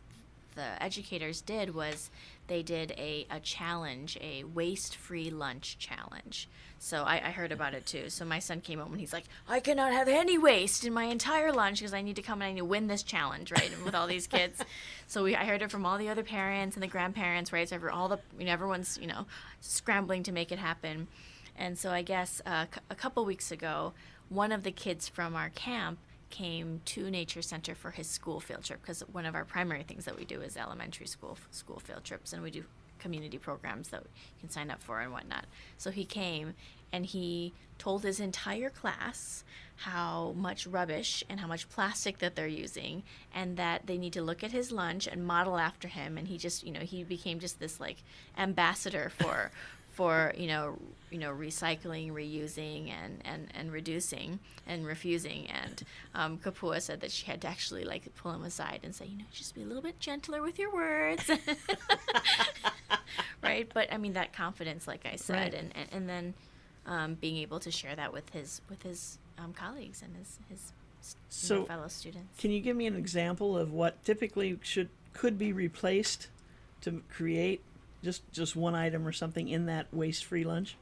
S5: the educators did was they did a challenge, a waste-free lunch challenge. So I heard about it too. So my son came home and he's like, I cannot have any waste in my entire lunch because I need to come and I need to win this challenge, right? And with all these kids. So I heard it from all the other parents and the grandparents, right? So all the, everyone's, scrambling to make it happen. And so I guess a couple weeks ago, one of the kids from our camp came to Nature Center for his school field trip, because one of our primary things that we do is elementary school field trips, and we do community programs that you can sign up for and whatnot. So he came and he told his entire class how much rubbish and how much plastic that they're using, and that they need to look at his lunch and model after him. And he just, he became just this like ambassador for recycling, reusing, and reducing and refusing. And Kapua said that she had to actually like pull him aside and say, just be a little bit gentler with your words. Right? But I mean, that confidence, like I said,
S2: Right.
S5: and then being able to share that with his colleagues and his fellow students.
S2: Can you give me an example of what typically could be replaced to create just one item or something in that waste-free lunch?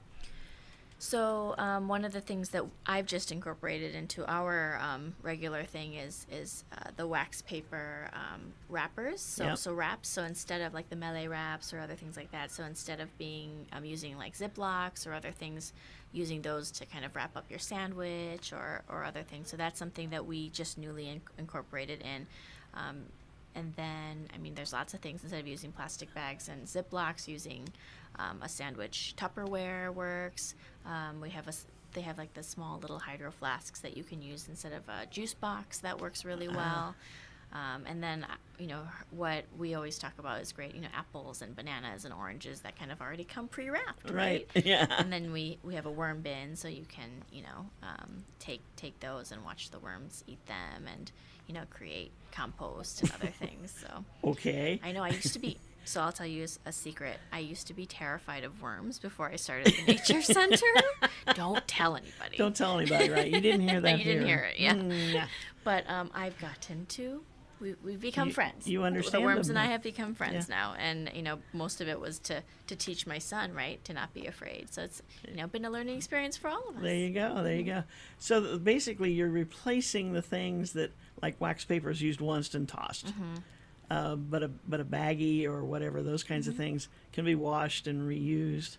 S5: So one of the things that I've just incorporated into our regular thing is the wax paper wrappers. So wraps. So instead of like the melee wraps or other things like that, so instead of using like Ziplocs or other things, using those to kind of wrap up your sandwich or other things. So that's something that we just newly incorporated in. And then, there's lots of things. Instead of using plastic bags and Ziplocs, using a sandwich Tupperware works. They have like the small little hydro flasks that you can use instead of a juice box. That works really well. And then, what we always talk about is great, apples and bananas and oranges that kind of already come pre-wrapped, right?
S2: Yeah.
S5: And then we have a worm bin, so you can, take those and watch the worms eat them and, create compost and other things. So
S2: Okay.
S5: I know I used to be, so I'll tell you a secret. I used to be terrified of worms before I started the Nature Center. Don't tell anybody.
S2: Don't tell anybody, right? You didn't hear that.
S5: You didn't hear it, yeah.
S2: Yeah.
S5: But I've gotten to, we've become friends.
S2: You understand
S5: the worms
S2: them
S5: and I
S2: now.
S5: have become friends
S2: Yeah.
S5: now, and most of it was to teach my son, right, to not be afraid. So it's been a learning experience for all of us.
S2: There you go. There you go. So basically, you're replacing the things that, like wax paper, is used once and tossed. But a baggie or whatever, those kinds of things can be washed and reused.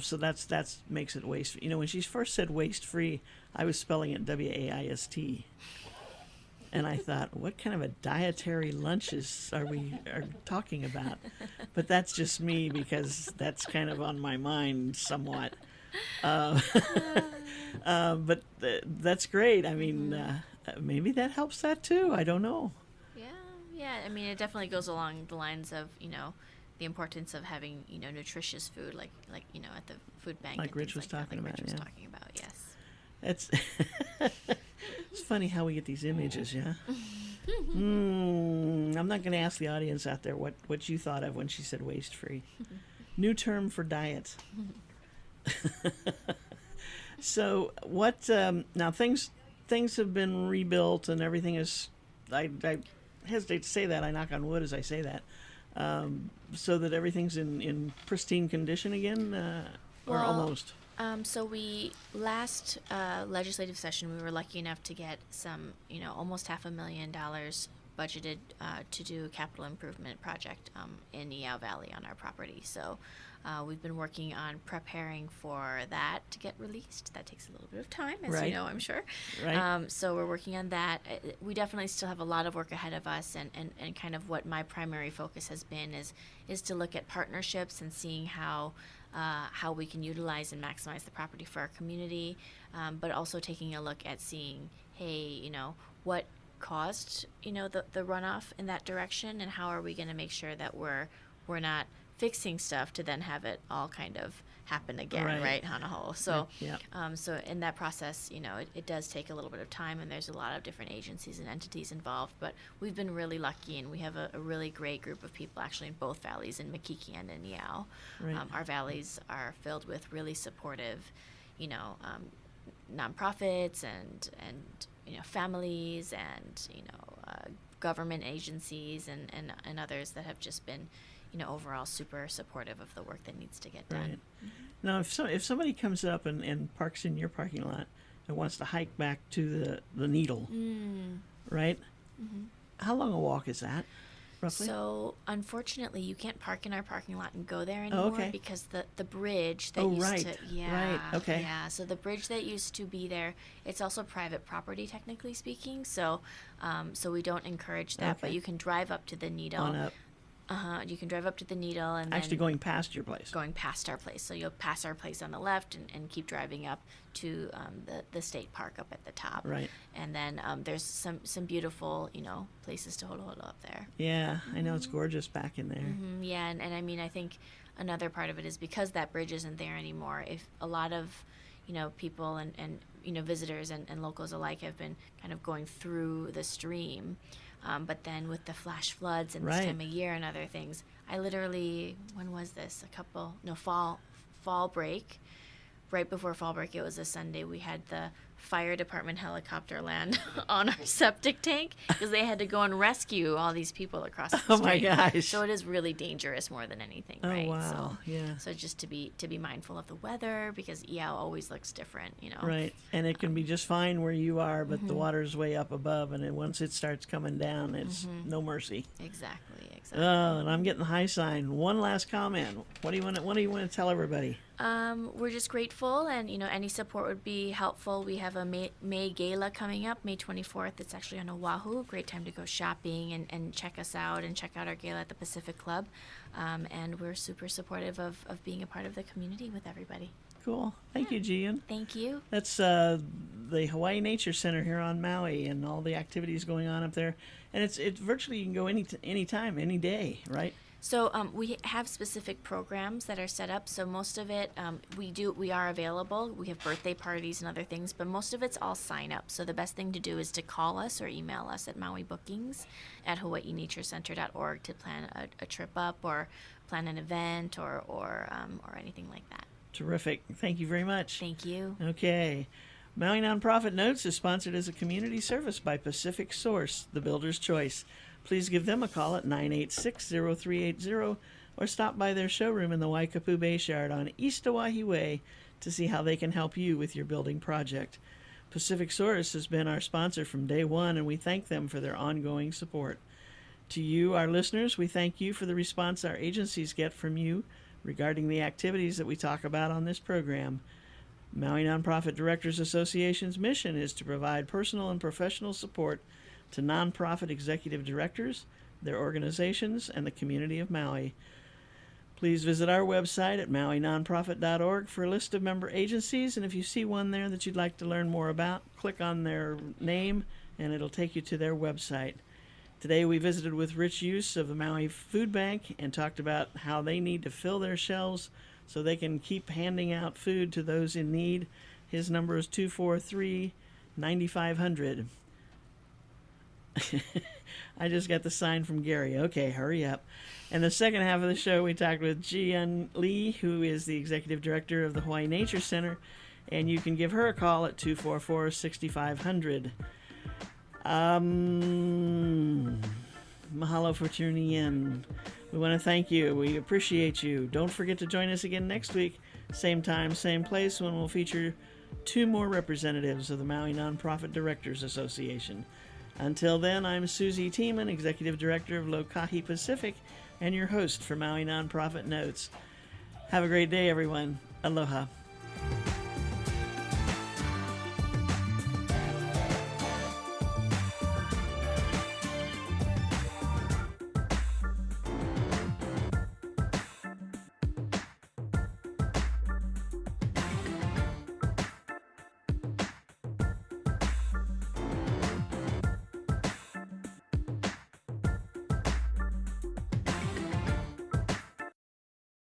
S2: So that's makes it waste. When she first said waste free, I was spelling it WAIST, and I thought, what kind of a dietary lunches are we talking about? But that's just me, because that's kind of on my mind somewhat. But that's great. Maybe that helps that too. I don't know.
S5: Yeah, it definitely goes along the lines of, the importance of having, nutritious food, like at the food bank.
S2: Like
S5: and
S2: Rich
S5: things
S2: was talking
S5: like
S2: about,
S5: Rich was
S2: yeah.
S5: talking about, yes.
S2: It's it's funny how we get these images, yeah. I'm not going to ask the audience out there what you thought of when she said waste free. New term for diet. So what? Now things have been rebuilt and everything is. I hesitate to say that. I knock on wood as I say that. So that everything's in pristine condition again, or
S5: Well,
S2: almost.
S5: So we last legislative session, we were lucky enough to get some, almost $500,000 budgeted to do a capital improvement project in Eau Valley on our property. So we've been working on preparing for that to get released. That takes a little bit of time, as
S2: Right.
S5: you know, I'm sure.
S2: Right.
S5: So we're working on that. We definitely still have a lot of work ahead of us, and kind of what my primary focus has been is to look at partnerships and seeing how we can utilize and maximize the property for our community, but also taking a look at seeing, hey, what caused, the runoff in that direction, and how are we going to make sure that we're not fixing stuff to then have it all kind of happen again, right, on a whole. So,
S2: Yeah.
S5: So in that process, it does take a little bit of time, and there's a lot of different agencies and entities involved, but we've been really lucky, and we have a really great group of people actually in both valleys, in Makiki and in Yao.
S2: Right.
S5: Our valleys are filled with really supportive, nonprofits and families and, government agencies and others that have just been, overall super supportive of the work that needs to get done.
S2: Right. Now, if somebody comes up and parks in your parking lot and wants to hike back to the Needle, right? Mm-hmm. How long a walk is that, roughly?
S5: So, unfortunately, you can't park in our parking lot and go there anymore because the bridge that so the bridge that used to be there, it's also private property, technically speaking. So, so we don't encourage that, but you can drive up to the Needle.
S2: On up.
S5: You can drive up to the Needle and
S2: actually going past your place.
S5: Going past our place. So you'll pass our place on the left and keep driving up to the state park up at the top.
S2: Right.
S5: And then there's some beautiful, places to hold up there.
S2: Yeah, I know it's gorgeous back in there.
S5: Mm-hmm, yeah, and I mean, I think another part of it is because that bridge isn't there anymore. If a lot of, people and visitors and locals alike have been kind of going through the stream. But then with the flash floods and this time of year and other things, I literally, when was this? Fall break. Right before fall break, it was a Sunday, we had the fire department helicopter land on our septic tank because they had to go and rescue all these people across the street.
S2: Oh my gosh.
S5: So it is really dangerous more than anything, right?
S2: Oh wow,
S5: So just to be mindful of the weather because always looks different,
S2: Right, and it can be just fine where you are, but the water's way up above, and once it starts coming down, it's no mercy.
S5: Exactly.
S2: Oh, and I'm getting the high sign. One last comment. What do you want to tell everybody?
S5: We're just grateful, and any support would be helpful. We have a May Gala coming up, May 24th. It's actually on Oahu. Great time to go shopping and check us out and check out our gala at the Pacific Club. And we're super supportive of being a part of the community with everybody.
S2: Cool. Thank you, Gian.
S5: Thank you.
S2: That's the Hawaii Nature Center here on Maui and all the activities going on up there. And it's virtually you can go any time, any day, right?
S5: So we have specific programs that are set up. So most of it, we are available. We have birthday parties and other things, but most of it's all sign up. So the best thing to do is to call us or email us at mauibookings@hawaiinaturecenter.org to plan a trip up or plan an event or anything like that.
S2: Terrific. Thank you very much.
S5: Thank you.
S2: Okay. Maui Nonprofit Notes is sponsored as a community service by Pacific Source, the builder's choice. Please give them a call at 986-0380 or stop by their showroom in the Waikapu Bayshard on East Oahe Way to see how they can help you with your building project. Pacific Source has been our sponsor from day one, and we thank them for their ongoing support. To you, our listeners, we thank you for the response our agencies get from you regarding the activities that we talk about on this program. Maui Nonprofit Directors Association's mission is to provide personal and professional support to nonprofit executive directors, their organizations, and the community of Maui. Please visit our website at mauinonprofit.org for a list of member agencies, and if you see one there that you'd like to learn more about, click on their name and it'll take you to their website. Today we visited with Rich Use of the Maui Food Bank and talked about how they need to fill their shelves so they can keep handing out food to those in need. His number is 243-9500. I just got the sign from Gary. Okay, hurry up. And the second half of the show, we talked with Ji-Yun Lee, who is the executive director of the Hawaii Nature Center, and you can give her a call at 244-6500. Mahalo for tuning in. We want to thank you. We appreciate you. Don't forget to join us again next week, same time, same place, when we'll feature 2 more representatives of the Maui Nonprofit Directors Association. Until then, I'm Susie Tiemann, Executive Director of Lokahi Pacific, and your host for Maui Nonprofit Notes. Have a great day, everyone. Aloha.